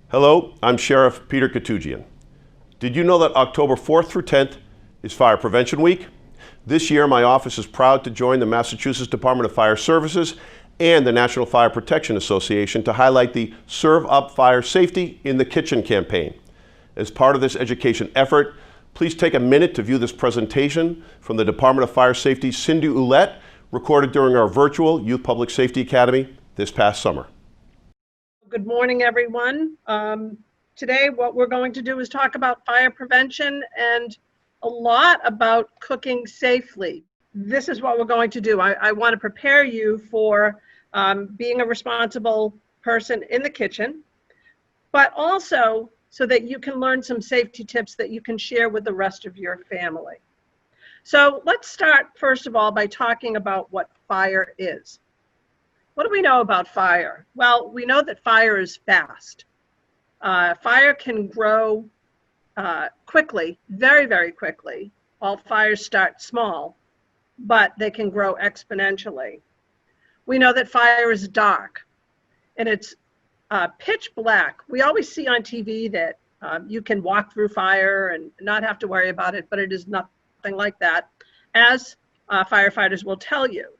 Hello, I'm Sheriff Peter Koutoujian. Did you know that October 4th through 10th is Fire Prevention Week? This year, my office is proud to join the Massachusetts Department of Fire Services and the National Fire Protection Association to highlight the Serve Up Fire Safety in the Kitchen campaign. As part of this education effort, please take a minute to view this presentation from the Department of Fire Safety's Cindy Ouellette, recorded during our virtual Youth Public Safety Academy this past summer. Good morning, everyone. Today, what we're going to do is talk about fire prevention and a lot about cooking safely. This is what we're going to do. I want to prepare you for being a responsible person in the kitchen, but also so that you can learn some safety tips that you can share with the rest of your family. So let's start, first of all, by talking about what fire is. What do we know about fire? Well, we know that fire is fast. Fire can grow quickly, very, very quickly. All fires start small, but they can grow exponentially. We know that fire is dark, and it's pitch black. We always see on TV that you can walk through fire and not have to worry about it, but it is nothing like that, as firefighters will tell you.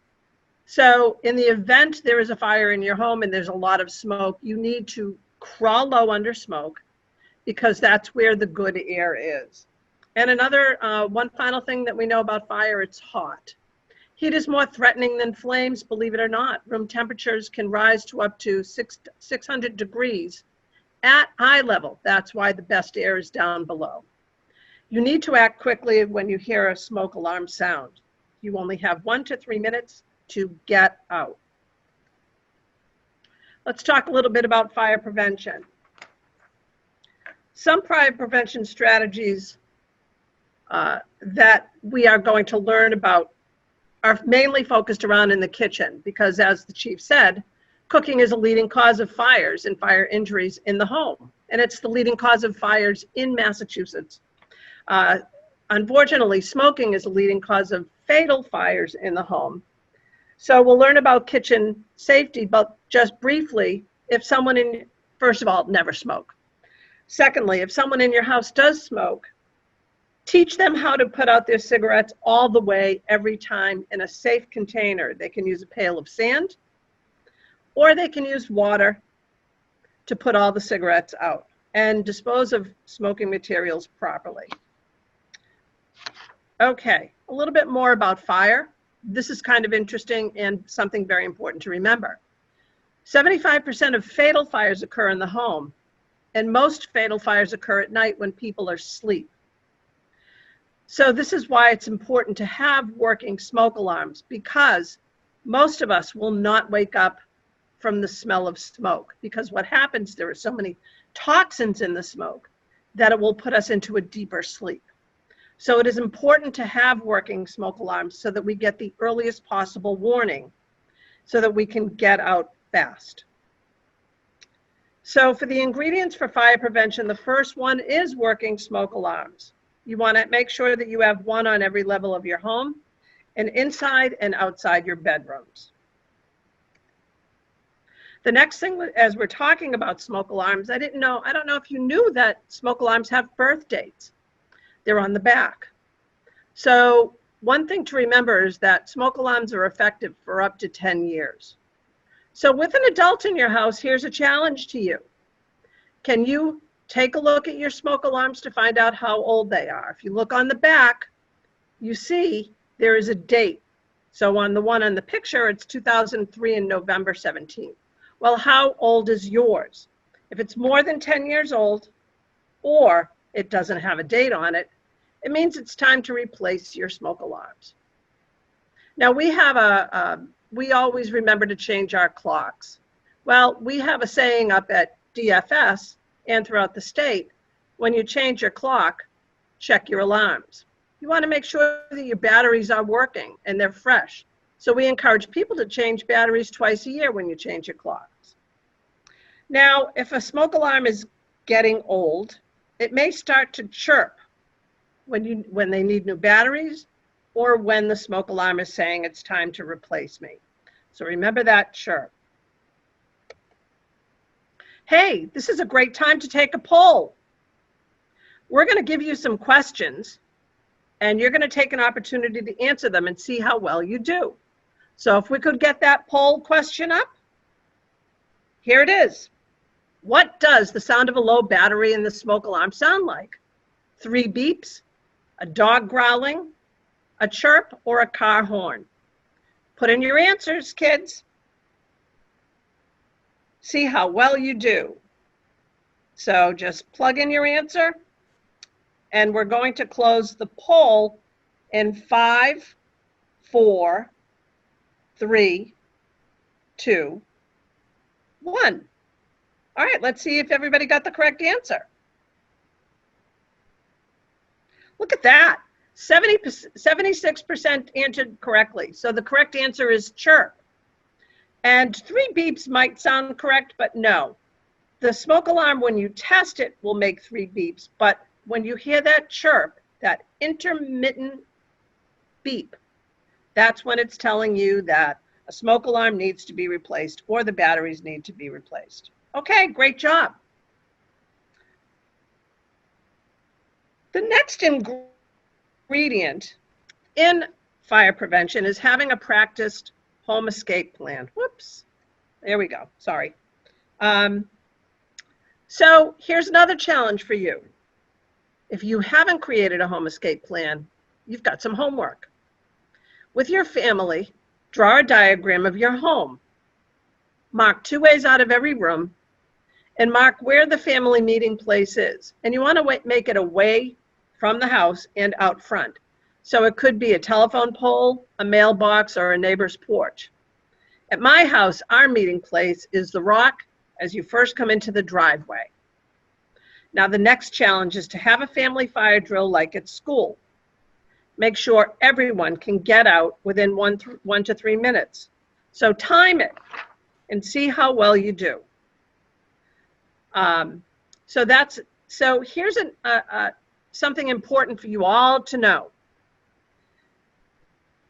So in the event there is a fire in your home and there's a lot of smoke, you need to crawl low under smoke because that's where the good air is. And another, one final thing that we know about fire, it's hot. Heat is more threatening than flames, believe it or not. Room temperatures can rise to up to 600 degrees at eye level. That's why the best air is down below. You need to act quickly when you hear a smoke alarm sound. You only have 1 to 3 minutes to get out. Let's talk a little bit about fire prevention. Some fire prevention strategies that we are going to learn about are mainly focused around in the kitchen because, as the chief said, cooking is a leading cause of fires and fire injuries in the home, and it's the leading cause of fires in Massachusetts. Unfortunately, smoking is a leading cause of fatal fires in the home. So we'll learn about kitchen safety, but just briefly, if someone first of all, never smoke. Secondly, if someone in your house does smoke, teach them how to put out their cigarettes all the way, every time, in a safe container. They can use a pail of sand, or they can use water to put all the cigarettes out and dispose of smoking materials properly. Okay, a little bit more about fire. This is kind of interesting and something very important to remember. 75% of fatal fires occur in the home, and most fatal fires occur at night when people are asleep. So this is why it's important to have working smoke alarms, because most of us will not wake up from the smell of smoke, because what happens, there are so many toxins in the smoke that it will put us into a deeper sleep. So it is important to have working smoke alarms so that we get the earliest possible warning so that we can get out fast. So for the ingredients for fire prevention, the first one is working smoke alarms. You want to make sure that you have one on every level of your home and inside and outside your bedrooms. The next thing, as we're talking about smoke alarms, I don't know if you knew that smoke alarms have birth dates. They're on the back. So one thing to remember is that smoke alarms are effective for up to 10 years. So with an adult in your house, here's a challenge to you. Can you take a look at your smoke alarms to find out how old they are? If you look on the back, you see there is a date. So on the one on the picture, it's 2003 and November 17th. Well, how old is yours? If it's more than 10 years old, or it doesn't have a date on it, it means it's time to replace your smoke alarms. Now we have we always remember to change our clocks. Well, we have a saying up at DFS and throughout the state, when you change your clock, check your alarms. You want to make sure that your batteries are working and they're fresh. So we encourage people to change batteries twice a year when you change your clocks. Now, if a smoke alarm is getting old, it may start to chirp when they need new batteries or when the smoke alarm is saying it's time to replace me. So remember that chirp. Hey, this is a great time to take a poll. We're going to give you some questions, and you're going to take an opportunity to answer them and see how well you do. So if we could get that poll question up, here it is. What does the sound of a low battery in the smoke alarm sound like? 3 beeps, a dog growling, a chirp, or a car horn? Put in your answers, kids. See how well you do. So just plug in your answer, and we're going to close the poll in 5, 4, 3, 2, 1. All right, let's see if everybody got the correct answer. Look at that. 76% answered correctly. So the correct answer is chirp. And 3 beeps might sound correct, but no. The smoke alarm, when you test it, will make 3 beeps. But when you hear that chirp, that intermittent beep, that's when it's telling you that a smoke alarm needs to be replaced or the batteries need to be replaced. Okay, great job. The next ingredient in fire prevention is having a practiced home escape plan. Whoops, there we go, sorry. So here's another challenge for you. If you haven't created a home escape plan, you've got some homework. With your family, draw a diagram of your home. Mark 2 ways out of every room and mark where the family meeting place is. And you want to make it away from the house and out front. So it could be a telephone pole, a mailbox, or a neighbor's porch. At my house, our meeting place is the rock as you first come into the driveway. Now the next challenge is to have a family fire drill like at school. Make sure everyone can get out within 1 to 3 minutes. So time it and see how well you do. So here's something important for you all to know.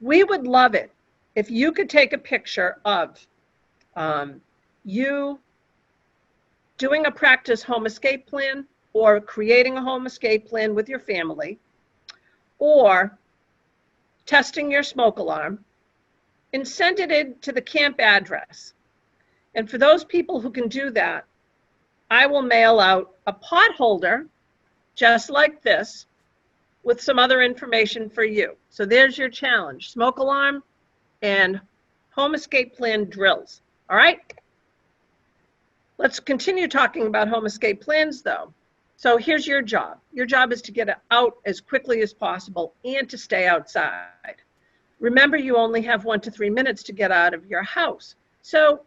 We would love it if you could take a picture of you doing a practice home escape plan or creating a home escape plan with your family or testing your smoke alarm and send it in to the camp address. And for those people who can do that, I will mail out a pot holder just like this with some other information for you. So there's your challenge, smoke alarm and home escape plan drills. All right? Let's continue talking about home escape plans though. So here's your job. Your job is to get out as quickly as possible and to stay outside. Remember, you only have 1 to 3 minutes to get out of your house. So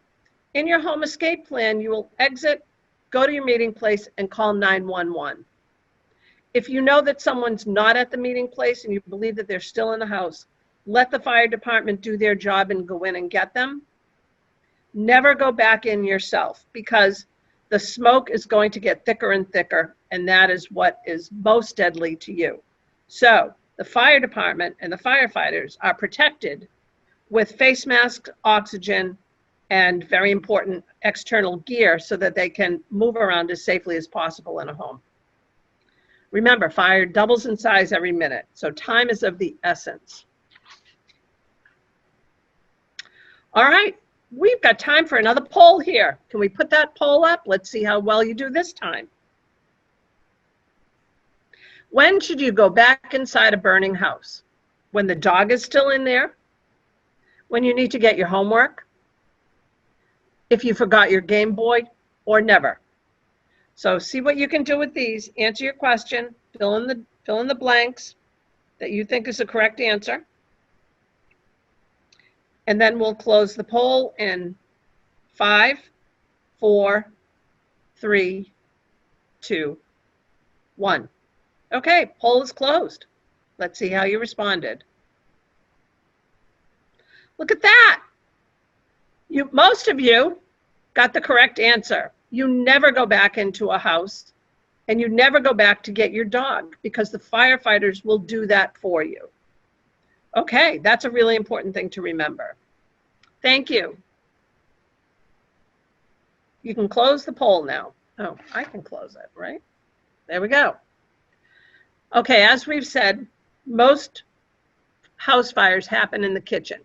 in your home escape plan, you will exit, go to your meeting place, and call 911. If you know that someone's not at the meeting place and you believe that they're still in the house, let the fire department do their job and go in and get them. Never go back in yourself because the smoke is going to get thicker and thicker, and that is what is most deadly to you. So the fire department and the firefighters are protected with face masks, oxygen, and very important external gear so that they can move around as safely as possible in a home. Remember, fire doubles in size every minute, so time is of the essence. All right, we've got time for another poll here. Can we put that poll up? Let's see how well you do this time. When should you go back inside a burning house? When the dog is still in there? When you need to get your homework? If you forgot your Game Boy, or never? So see what you can do with these. Answer your question, fill in the blanks that you think is the correct answer. And then we'll close the poll in 5, 4, 3, 2, 1. Okay, poll is closed. Let's see how you responded. Look at that. Most of you got the correct answer. You never go back into a house and you never go back to get your dog because the firefighters will do that for you. Okay, that's a really important thing to remember. Thank you. You can close the poll now. Oh, I can close it, right? There we go. Okay, as we've said, most house fires happen in the kitchen.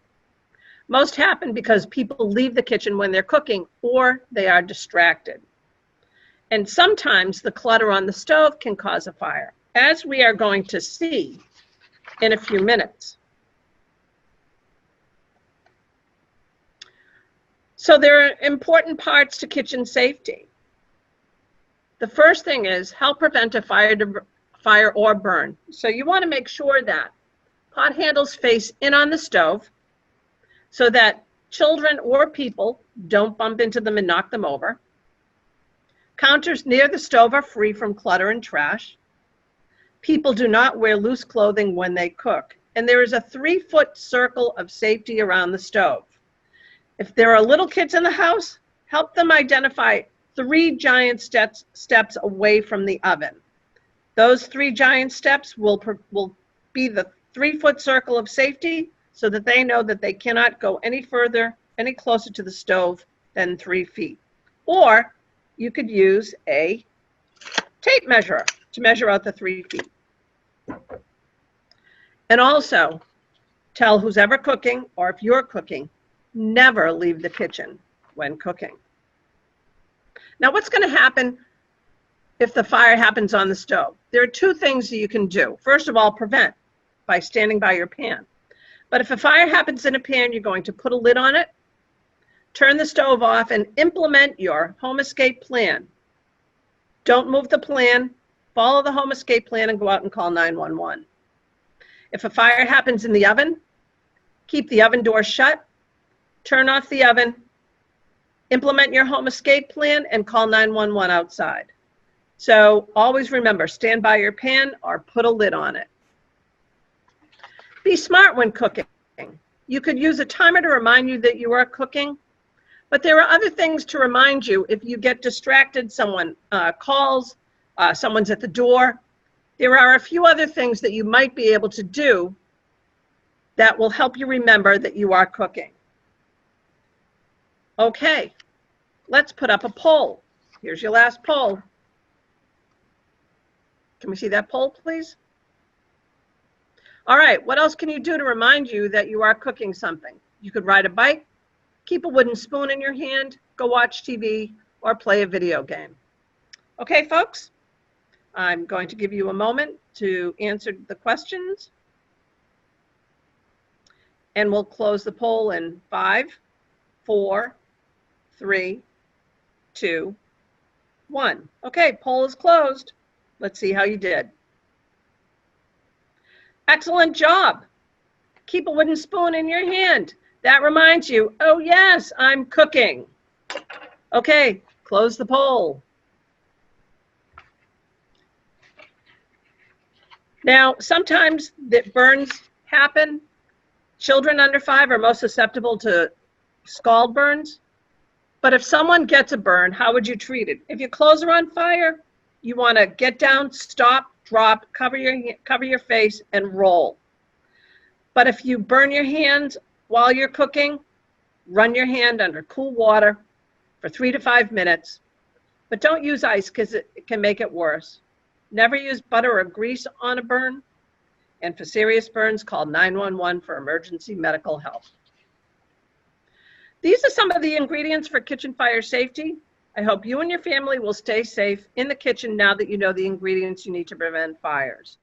Most happen because people leave the kitchen when they're cooking or they are distracted. And sometimes the clutter on the stove can cause a fire, as we are going to see in a few minutes. So there are important parts to kitchen safety. The first thing is help prevent a fire or burn. So you want to make sure that pot handles face in on the stove so that children or people don't bump into them and knock them over. Counters near the stove are free from clutter and trash. People do not wear loose clothing when they cook. And there is a 3-foot circle of safety around the stove. If there are little kids in the house, help them identify 3 giant steps away from the oven. Those 3 giant steps will be the 3-foot circle of safety so that they know that they cannot go any closer to the stove than 3 feet. Or you could use a tape measure to measure out the 3 feet. And also tell who's ever cooking, or if you're cooking, never leave the kitchen when cooking. Now, what's going to happen if the fire happens on the stove? There are 2 things that you can do. First of all, prevent by standing by your pan. But if a fire happens in a pan, you're going to put a lid on it, turn the stove off, and implement your home escape plan. Don't move the plan. Follow the home escape plan and go out and call 911. If a fire happens in the oven, keep the oven door shut, turn off the oven, implement your home escape plan, and call 911 outside. So always remember, stand by your pan or put a lid on it. Be smart when cooking. You could use a timer to remind you that you are cooking, but there are other things to remind you if you get distracted, someone calls, someone's at the door. There are a few other things that you might be able to do that will help you remember that you are cooking. Okay, let's put up a poll. Here's your last poll. Can we see that poll, please? All right, what else can you do to remind you that you are cooking something? You could ride a bike, keep a wooden spoon in your hand, go watch TV, or play a video game. Okay, folks, I'm going to give you a moment to answer the questions. And we'll close the poll in 5, 4, 3, 2, 1. Okay, poll is closed. Let's see how you did. Excellent job. Keep a wooden spoon in your hand. That reminds you, oh yes, I'm cooking. Okay, close the poll. Now, sometimes that burns happen. Children under 5 are most susceptible to scald burns. But if someone gets a burn, how would you treat it? If your clothes are on fire, you want to get down, stop, drop, cover your face, and roll. But if you burn your hands while you're cooking, run your hand under cool water for 3 to 5 minutes. But don't use ice because it can make it worse. Never use butter or grease on a burn. And for serious burns, call 911 for emergency medical help. These are some of the ingredients for kitchen fire safety. I hope you and your family will stay safe in the kitchen now that you know the ingredients you need to prevent fires.